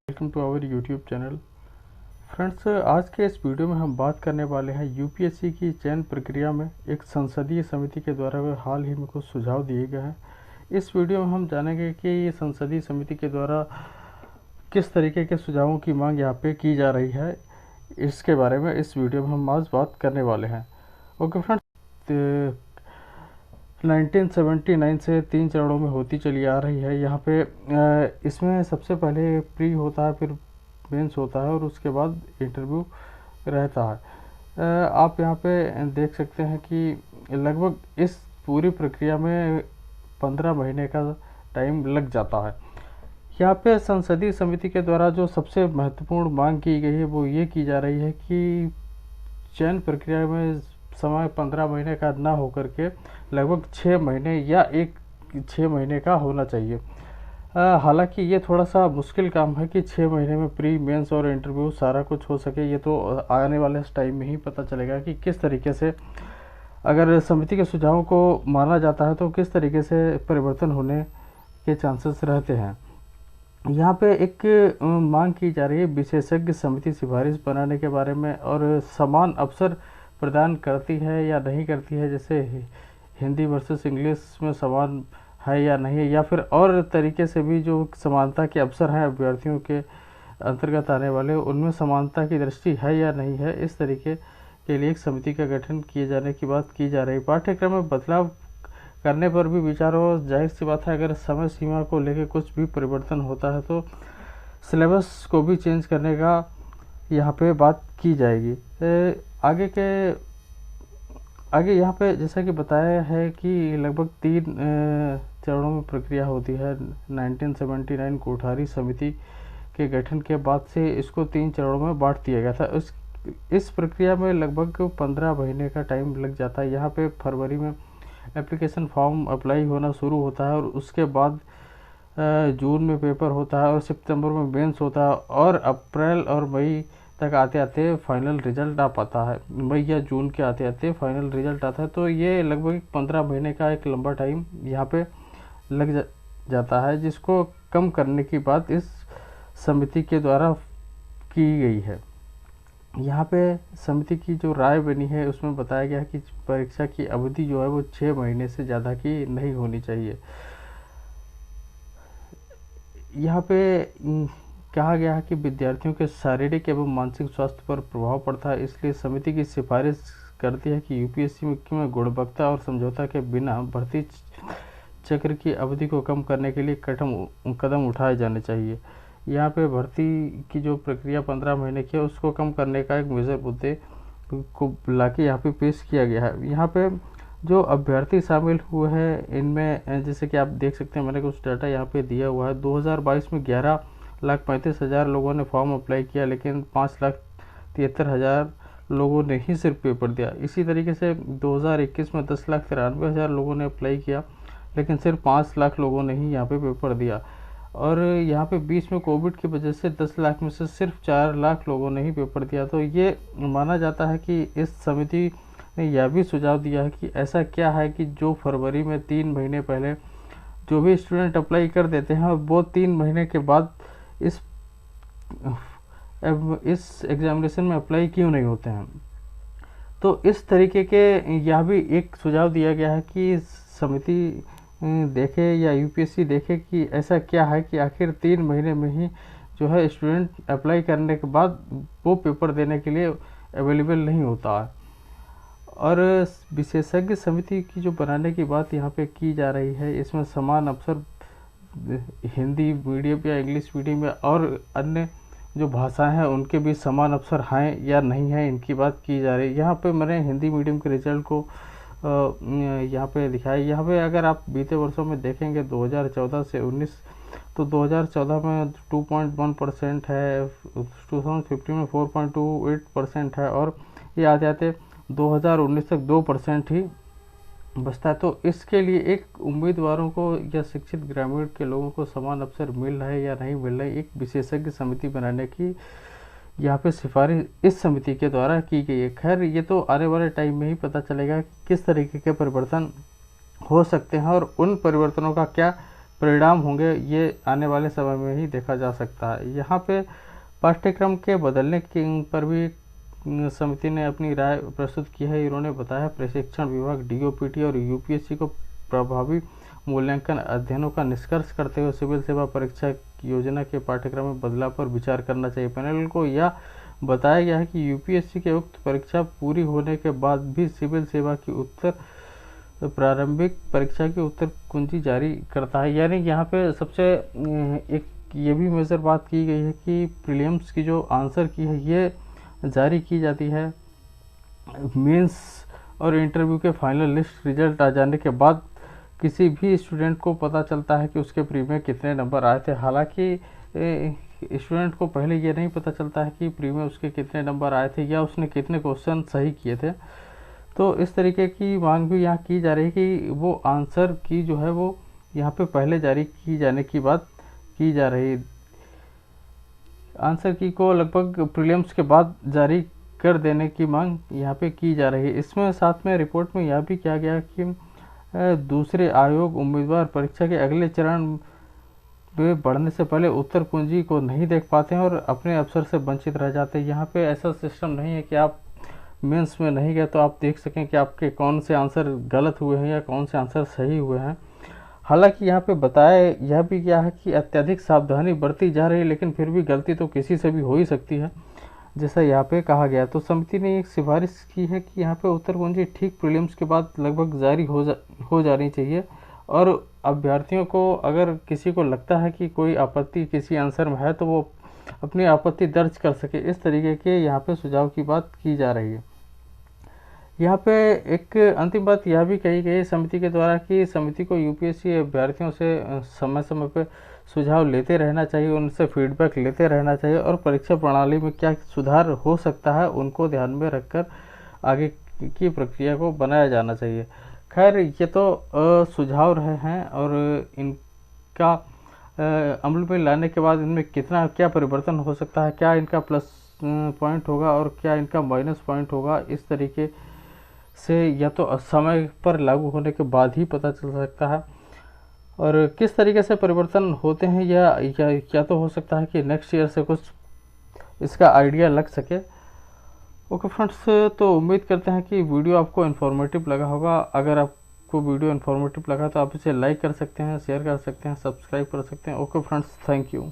Welcome to our YouTube channel. Friends, आज के इस वीडियो में हम बात करने वाले हैं यूपीएससी की चयन प्रक्रिया में एक संसदीय समिति के द्वारा हाल ही में कुछ सुझाव दिए गए हैं। इस वीडियो में हम जानेंगे कि ये संसदीय समिति के द्वारा किस तरीके के सुझावों की मांग यहाँ पे की जा रही है, इसके बारे में इस वीडियो में हम आज बात करने वाले हैं। ओके फ्रेंड्स, 1979 से 3 चरणों में होती चली आ रही है। यहाँ पे इसमें सबसे पहले प्री होता है, फिर मेंस होता है और उसके बाद इंटरव्यू रहता है। आप यहाँ पे देख सकते हैं कि लगभग इस पूरी प्रक्रिया में 15 महीने का टाइम लग जाता है। यहाँ पे संसदीय समिति के द्वारा जो सबसे महत्वपूर्ण मांग की गई है वो ये की जा रही है कि चयन प्रक्रिया में समय 15 महीने का ना होकर के लगभग 6 महीने या 6 महीने का होना चाहिए। हालांकि ये थोड़ा सा मुश्किल काम है कि 6 महीने में प्री मेंस और इंटरव्यू सारा कुछ हो सके। ये तो आने वाले टाइम में ही पता चलेगा कि किस तरीके से, अगर समिति के सुझावों को माना जाता है तो किस तरीके से परिवर्तन होने के चांसेस रहते हैं। यहाँ पे एक मांग की जा रही है विशेषज्ञ समिति सिफारिश बनाने के बारे में, और समान अवसर प्रदान करती है या नहीं करती है, जैसे हिंदी वर्सेस इंग्लिश में समान है या नहीं है, या फिर और तरीके से भी जो समानता के अवसर हैं अभ्यर्थियों के अंतर्गत आने वाले, उनमें समानता की दृष्टि है या नहीं है। इस तरीके के लिए एक समिति का गठन किए जाने की बात की जा रही है। पाठ्यक्रम में बदलाव करने पर भी विचार हो, जाहिर सी बात है अगर समय सीमा को लेकर कुछ भी परिवर्तन होता है तो सिलेबस को भी चेंज करने का यहाँ पे बात की जाएगी। आगे यहाँ पे जैसा कि बताया है कि लगभग 3 चरणों में प्रक्रिया होती है। 1979 कोठारी समिति के गठन के बाद से इसको 3 चरणों में बांट दिया गया था। इस प्रक्रिया में लगभग 15 महीने का टाइम लग जाता है। यहाँ पे फरवरी में एप्लीकेशन फॉर्म अप्लाई होना शुरू होता है और उसके बाद जून में पेपर होता है और सितंबर में मेंस होता है और अप्रैल और मई तक आते आते फाइनल रिजल्ट आ पाता है। मई या जून के आते आते फाइनल रिजल्ट आता है। तो ये लगभग 15 महीने का एक लंबा टाइम यहाँ पे लग जाता है, जिसको कम करने की बात इस समिति के द्वारा की गई है। यहाँ पे समिति की जो राय बनी है उसमें बताया गया है कि परीक्षा की अवधि जो है वो 6 महीने से ज़्यादा की नहीं होनी चाहिए। यहाँ पे कहा गया है कि विद्यार्थियों के शारीरिक एवं मानसिक स्वास्थ्य पर प्रभाव पड़ता है, इसलिए समिति की सिफारिश करती है कि यूपीएससी में गुणवत्ता और समझौता के बिना भर्ती चक्र की अवधि को कम करने के लिए कदम उठाए जाने चाहिए। यहाँ पे भर्ती की जो प्रक्रिया 15 महीने की है उसको कम करने का एक मेजर मुद्दे को ला के यहाँ पे पेश किया गया है। यहाँ पे जो अभ्यर्थी शामिल हुए हैं इनमें जैसे कि आप देख सकते हैं, मैंने कुछ डाटा यहाँ पे दिया हुआ है। 2022 में 11,35,000 लोगों ने फॉर्म अप्लाई किया, लेकिन 5,73,000 लोगों ने ही सिर्फ पेपर दिया। इसी तरीके से 2021 में 10,93,000 लोगों ने अप्लाई किया, लेकिन सिर्फ 5 लाख लोगों ने ही यहाँ पे पेपर दिया। और यहाँ पे बीच में कोविड की वजह से 10 लाख में से सिर्फ 4 लाख लोगों ने ही पेपर दिया। तो ये माना जाता है कि इस समिति ने यह भी सुझाव दिया है कि ऐसा क्या है कि जो फरवरी में 3 महीने पहले जो भी स्टूडेंट अप्लाई कर देते हैं वो 3 महीने के बाद इस एग्जामिनेशन में अप्लाई क्यों नहीं होते हैं। तो इस तरीके के यह भी एक सुझाव दिया गया है कि समिति देखे या यूपीएससी देखे कि ऐसा क्या है कि आखिर 3 महीने में ही जो है स्टूडेंट अप्लाई करने के बाद वो पेपर देने के लिए अवेलेबल नहीं होता है। और विशेषज्ञ समिति की जो बनाने की बात यहाँ पे की जा रही है, इसमें समान अवसर हिंदी मीडियम या इंग्लिश मीडियम या और अन्य जो भाषाएं हैं उनके भी समान अवसर हैं या नहीं हैं, इनकी बात की जा रही है। यहाँ पे मैंने हिंदी मीडियम के रिजल्ट को यहाँ पे दिखाया। यहाँ पे अगर आप बीते वर्षों में देखेंगे 2014 से 19, तो 2014 में 2.1% है, 2015 में 4.28% है और ये आते आते 2019 तक 2% ही बचता है। तो इसके लिए एक उम्मीदवारों को या शिक्षित ग्रामीण के लोगों को समान अवसर मिल रहा है या नहीं मिल रहा है, एक विशेषज्ञ समिति बनाने की यहाँ पे सिफारिश इस समिति के द्वारा की गई है। खैर ये तो आने वाले टाइम में ही पता चलेगा कि किस तरीके के परिवर्तन हो सकते हैं और उन परिवर्तनों का क्या परिणाम होंगे ये आने वाले समय में ही देखा जा सकता है। यहाँ पे पाठ्यक्रम के बदलने के पर भी समिति ने अपनी राय प्रस्तुत की है। इन्होंने बताया प्रशिक्षण विभाग डीओपीटी और यूपीएससी को प्रभावी मूल्यांकन अध्ययनों का निष्कर्ष करते हुए सिविल सेवा परीक्षा योजना के पाठ्यक्रम में बदलाव पर विचार करना चाहिए। पैनल को यह बताया गया है कि यूपीएससी के उक्त परीक्षा पूरी होने के बाद भी सिविल सेवा की उत्तर प्रारंभिक परीक्षा की उत्तर कुंजी जारी करता है। यानी यहाँ पे सबसे एक ये भी मेजर बात की गई है कि प्रीलिम्स की जो आंसर की है ये जारी की जाती है मेंस और इंटरव्यू के फाइनल लिस्ट रिजल्ट आ जाने के बाद किसी भी स्टूडेंट को पता चलता है कि उसके प्री में कितने नंबर आए थे। हालांकि स्टूडेंट को पहले ये नहीं पता चलता है कि प्री में उसके कितने नंबर आए थे या उसने कितने क्वेश्चन सही किए थे। तो इस तरीके की मांग भी यहाँ की जा रही है कि वो आंसर की जो है वो यहाँ पे पहले जारी की जाने की बात की जा रही है। आंसर की को लगभग प्रीलिम्स के बाद जारी कर देने की मांग यहाँ पे की जा रही है। इसमें साथ में रिपोर्ट में यह भी किया गया कि दूसरे आयोग उम्मीदवार परीक्षा के अगले चरण में बढ़ने से पहले उत्तर कुंजी को नहीं देख पाते हैं और अपने अवसर से वंचित रह जाते हैं। यहाँ पे ऐसा सिस्टम नहीं है कि आप मेंस में नहीं गए तो आप देख सकें कि आपके कौन से आंसर गलत हुए हैं या कौन से आंसर सही हुए हैं। हालांकि यहाँ पे बताया यह भी गया है कि अत्यधिक सावधानी बरती जा रही है, लेकिन फिर भी गलती तो किसी से भी हो ही सकती है, जैसा यहाँ पे कहा गया। तो समिति ने एक सिफारिश की है कि यहाँ पे उत्तर कुंजी ठीक प्रीलिम्स के बाद लगभग जारी हो जानी चाहिए और अभ्यर्थियों को अगर किसी को लगता है कि कोई आपत्ति किसी आंसर में है तो वो अपनी आपत्ति दर्ज कर सके। इस तरीके के यहाँ पे सुझाव की बात की जा रही है। यहाँ पे एक अंतिम बात यह भी कही गई समिति के द्वारा कि समिति को यूपीएससी अभ्यर्थियों से समय समय पर सुझाव लेते रहना चाहिए, उनसे फीडबैक लेते रहना चाहिए और परीक्षा प्रणाली में क्या सुधार हो सकता है उनको ध्यान में रखकर आगे की प्रक्रिया को बनाया जाना चाहिए। खैर ये तो सुझाव रहे हैं और इनका अमल में लाने के बाद इनमें कितना क्या परिवर्तन हो सकता है, क्या इनका प्लस पॉइंट होगा और क्या इनका माइनस पॉइंट होगा, इस तरीके से या तो समय पर लागू होने के बाद ही पता चल सकता है। और किस तरीके से परिवर्तन होते हैं या तो हो सकता है कि नेक्स्ट ईयर से कुछ इसका आइडिया लग सके। ओके फ्रेंड्स, तो उम्मीद करते हैं कि वीडियो आपको इन्फॉर्मेटिव लगा होगा। अगर आपको वीडियो इन्फॉर्मेटिव लगा तो आप इसे लाइक कर सकते हैं, शेयर कर सकते हैं, सब्सक्राइब कर सकते हैं। Okay friends, thank you.